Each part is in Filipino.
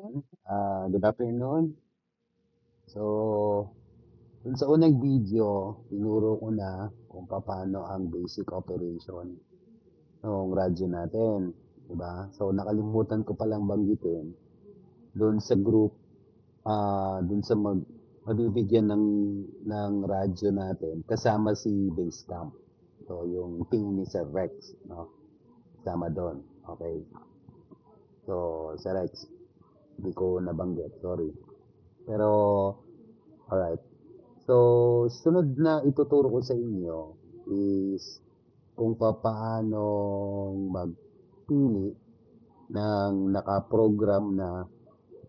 Good afternoon. So, dun sa unang video, tinuro ko na kung paano ang basic operation ng radyo natin. Diba? So, nakalimutan ko palang banggitin dun sa group, dun sa mabibigyan ng radyo natin, kasama si Basecamp. So, yung team ni Sir Rex, no? Kasama doon. Okay. So, Sir Rex, hindi ko nabanggit. Sorry. Pero, alright. So, sunod na ituturo ko sa inyo is kung paano magpili ng nakaprogram na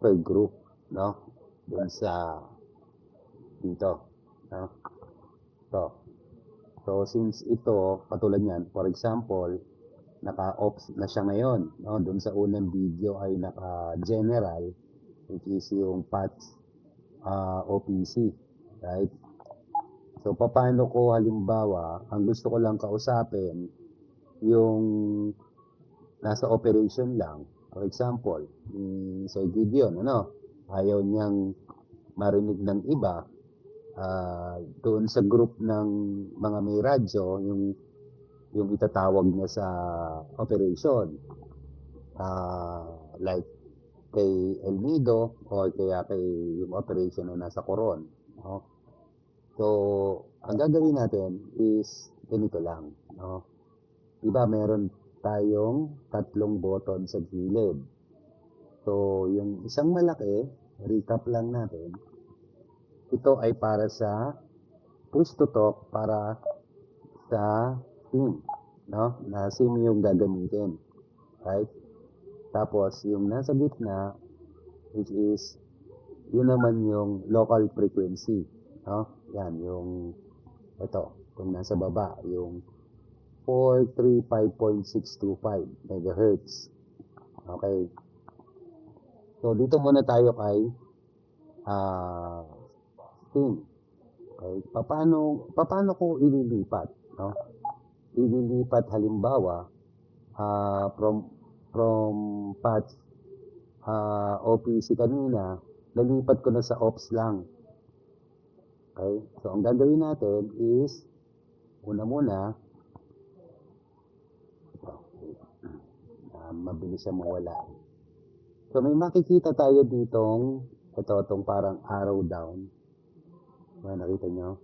per group, no? Doon sa dito, no? So, since ito, katulad niyan, for example, naka-ops na siya ngayon, no? Doon sa unang video ay naka-general, which is yung PATS OPC, right? So, paano ko halimbawa, ang gusto ko lang kausapin, yung nasa operation lang. For example, sa Gideon, ayaw niyang marinig ng iba, doon sa group ng mga may radyo, yung itatawag niya sa operation. Like kay El Nido or kaya kay yung operation na nasa Coron. No? So, ang gagawin natin is ganito lang. No? Diba meron tayong tatlong button sa gilid. So, yung isang malaki, recap lang natin, ito ay para sa push to talk para sa SIM. No? Na SIM yung gagamitin. Right? Tapos, yung nasa gitna, which is, yun naman yung local frequency. No? Yan, yung, ito, kung nasa baba, yung 435.625 megahertz. Okay. So, dito muna tayo kay SIM. Okay. Paano ko ililipat? No? Ililipat halimbawa from patch OPC kanina, nalipat ko na sa ops lang. Okay? So, ang gagawin natin is, una muna, mabilis siya mawala. So, may makikita tayo ditong, itong parang arrow down. Nakita nyo?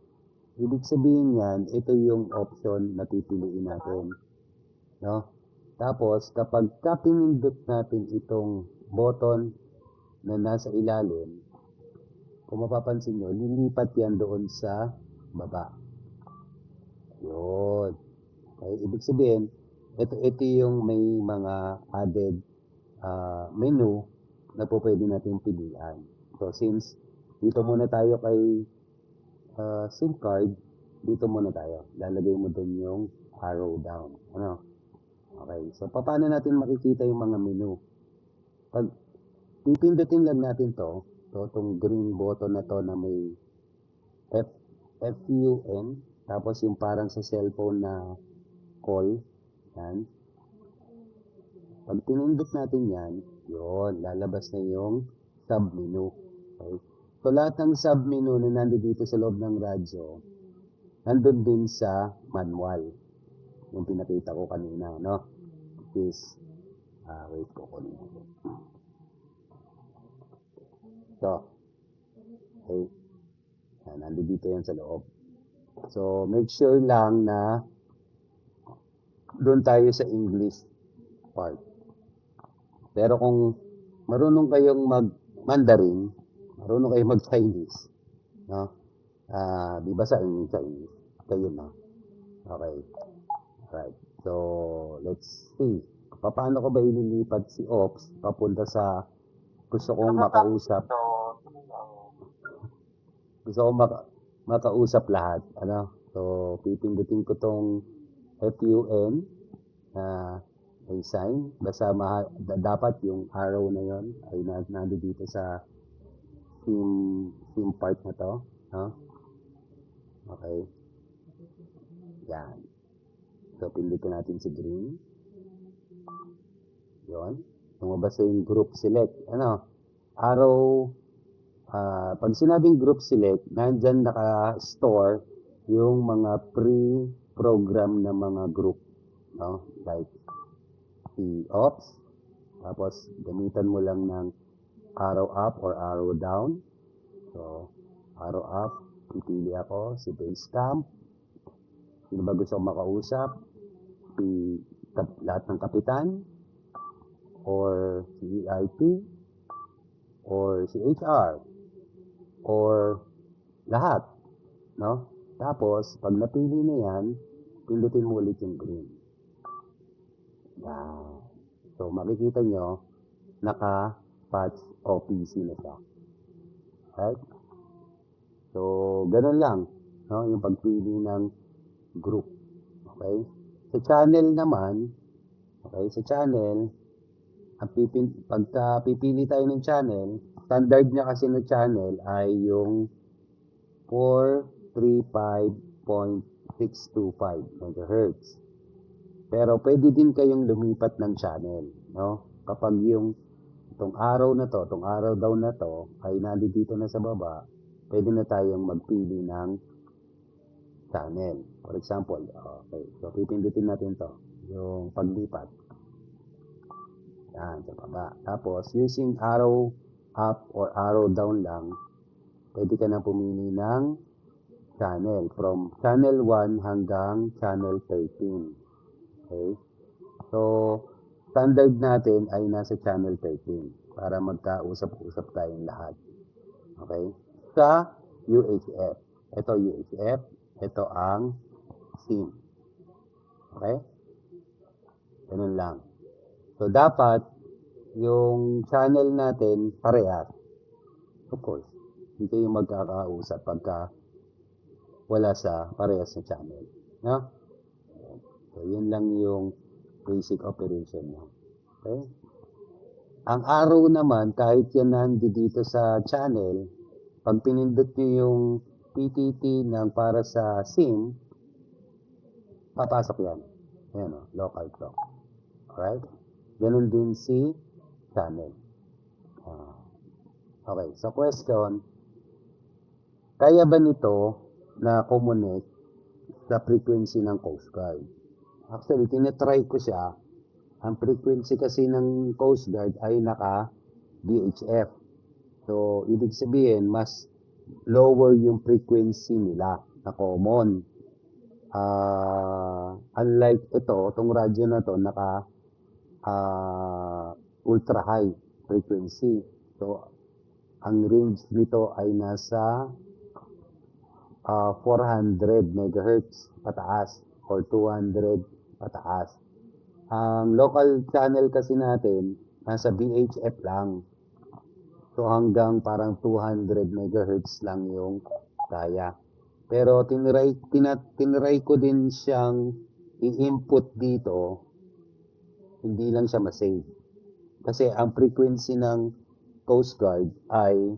Ibig sabihin yan, ito yung option na pipiliin natin. No? Tapos, kapag pinindot natin itong button na nasa ilalim, kung mapapansin nyo, lilipat yan doon sa baba. Yun. Okay, ibig sabihin, ito yung may mga added menu na po pwede natin pilihan. So, since dito muna tayo kay SIM card, dito muna tayo. Lalagay mo doon yung arrow down. Ano? Okay. So, paano natin makikita yung mga menu? Pag pipindutin lang natin itong green button na to na may F, FUN, tapos yung parang sa cellphone na call, yan. Pag pinindot natin yan, yun, lalabas na yung sub-menu. Okay? So, lahat ng sub-menu na nandito dito sa loob ng radyo, nandun din sa manual. Yung pinakita ko kanina, no? Is, wait ko kunin natin. So, okay. Nandito dito yan sa loob. So, make sure lang na doon tayo sa English part. Pero kung marunong kayong mag-Mandarin, marunong kayong mag-Chinese, no? Di ba sa English? Kayo na. Okay. Right. So, let's see. Paano ko ba ililipat si Ops papunta sa gusto kong makausap? Gusto kong makausap lahat. Ano? So, pipindutin ko tong FUN na may sign. Basta dapat yung arrow na yon ay nando dito sa team part na to. No? Okay. Yan. So, pindutin natin si green. Yun. Lumabas yung group select. Ano? araw, pag sinabing group select, nandyan naka-store yung mga pre-program na mga group, no? Like si ops, tapos gamitan mo lang ng arrow up or arrow down. So, arrow up, pipili ako si base camp. Sino ba gusto kong makausap? Lahat ng kapitan, or si EIT, or si HR, or lahat, no? Tapos, pag napili na yan, pindutin mo ulit yung green. Yan. So, makikita nyo, naka-patch OPC na siya. Right? So, ganun lang, no? Yung pagpili ng group. Okay? Sa channel naman, okay, sa channel, pagka pipili tayo ng channel, standard niya kasi ng channel ay yung 435.625 MHz. Pero pwede din kayong lumipat ng channel, no? Kapag yung itong araw na to, itong araw daw na to ay nandito na sa baba, pwede na tayong magpili ng channel. For example, okay, so pipindutin natin to, yung paglipat. Yan, sa baba. Tapos, using arrow up or arrow down lang, pwede ka na pumili ng channel. From channel 1 hanggang channel 13. Okay? So, standard natin ay nasa channel 13 para magkausap-usap tayong lahat. Okay? Sa UHF. Ito UHF. Ito ang SIM. Okay? Ganun lang. So, dapat yung channel natin parehas. Of course, hindi kayo magkakausap pagka wala sa parehas na channel. No? So, yun lang yung basic operation niya. Okay? Ang arrow naman, kahit yan nandito sa channel, pag pinindot nyo yung PTT ng para sa SIM, papasok yan. Ayan o, local talk. Alright? Ganun din si channel. Okay, so question, kaya ba nito na connect sa frequency ng Coast Guard? Actually, tinetry ko siya. Ang frequency kasi ng Coast Guard ay naka-VHF. So, ibig sabihin, mas lower yung frequency nila na common. Unlike itong radyo na to, naka ultra high frequency. So, ang range nito ay nasa 400 MHz pataas or 200 pataas. Ang local channel kasi natin, nasa VHF lang. So, hanggang parang 200 MHz lang yung kaya. Pero, tinry ko din siyang i-input dito, hindi lang siya masave. Kasi ang frequency ng Coast Guard ay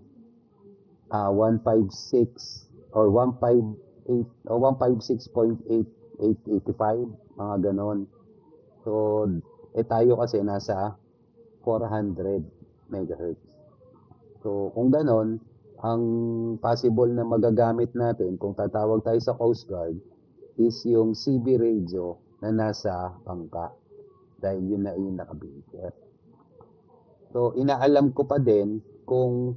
156 or 158 o 156.8885, mga ganon. So, tayo kasi nasa 400 MHz. So, kung ganon, ang possible na magagamit natin kung tatawag tayo sa Coast Guard is yung CB radio na nasa bangka. Dahil yun na yung naka-VHF. So, inaalam ko pa din kung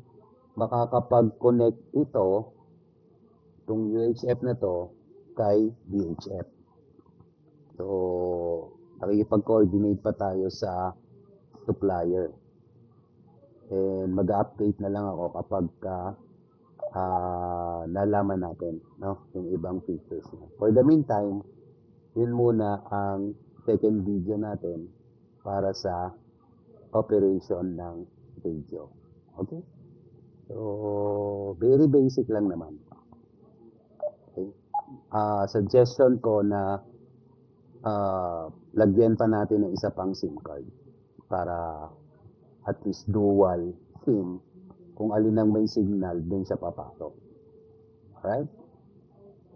makakapag-connect itong UHF na to kay VHF. So, nakikipag-coordinate pa tayo sa supplier. And mag-update na lang ako kapag nalaman natin, no, yung ibang features na. For the meantime, yun muna ang second video natin para sa operation ng radio. Okay? So, very basic lang naman. Okay? Suggestion ko na lagyan pa natin ng isa pang SIM card para at least dual SIM kung alin ang may signal dun siya papasok. Alright?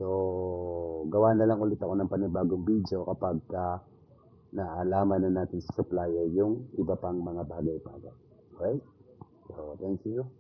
So, gawa na lang ulit ako ng panibagong video kapag naalaman na natin sa supplier yung iba pang mga bagay-bagay. Alright? So, Thank you.